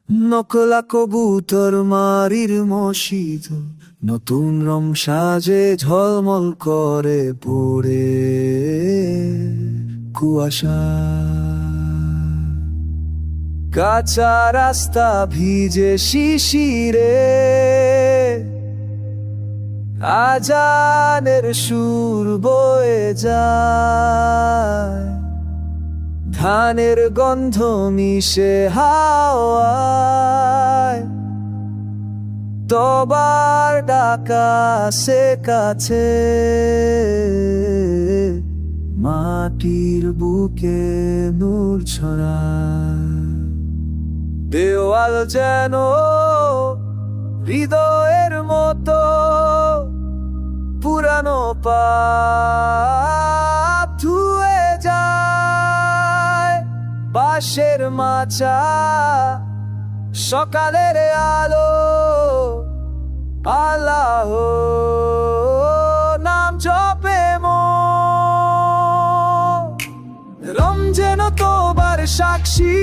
নকলা কবুতর মারির মসজিদ, নতুন রং সাজে ঝলমল করে পড়ে কুয়াশা। কাঁচা রাস্তা ভিজে শিশিরে, আজানের সুর বয়ে যায়, ধানের গন্ধ মিশে হাওয়ায়, তবার ডাকা সে কাছে, মাটির বুকে নূর ছড়ায়। দেওয়াল যেন হৃদয়ের মতো, পুরানো পাপ ধুয়ে যায়। বাঁশের মাচা সকালের আলো, আল্লাহ নাম জপে মন। রমজান তোবার সাক্ষী,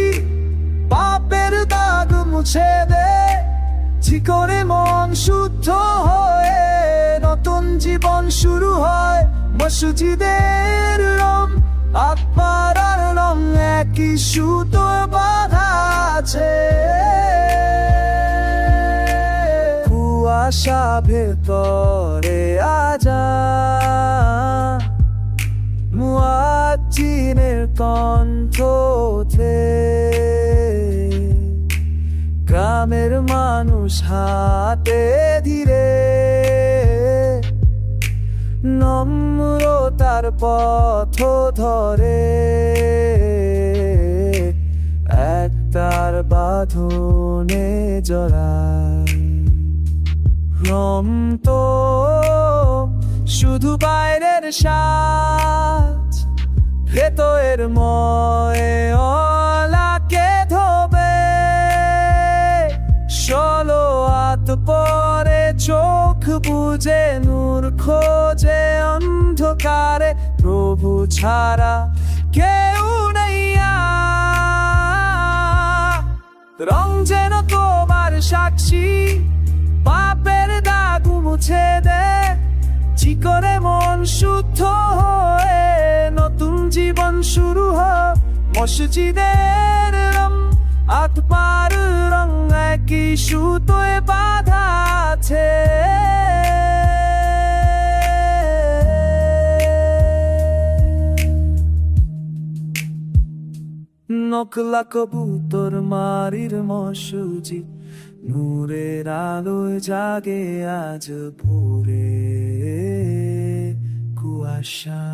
পাপের দাগ মুছে দে, চিকনে মন শুদ্ধ হয়ে নতুন জীবন শুরু হয়। মসজিদের রং আত্মার রং একই সুতো বাঁধা আছে। কুয়াশা ভেতরে আজান, মুয়াজ্জিনের কণ্ঠ ওঠে। গ্রামের মানুষ হাতে ধীরে, নম্রতার পথ ধরে। একতার বাঁধনে জড়ায়। রং তো শুধু বাইরের সাজ, ভেতরের ময়ে অলাকে ধোবে। ষোলো হাত পরে চোখ বুঝে নূর খোঁজে অন্ধকারে, প্রভু ছাড়া কেউ নেই। রং যেন তোমার সাক্ষী, পাপের দাগ মুছে দে, চিকনে মন শুদ্ধ হয়ে নতুন জীবন শুরু হয়। মসজিদের রং আত্মার রং একই সুতোয় বাঁধা আছে। নকলা কবুতর মারির মসজিদ, নূরের আলোয় জাগে আজ ভোরে কুয়াশা।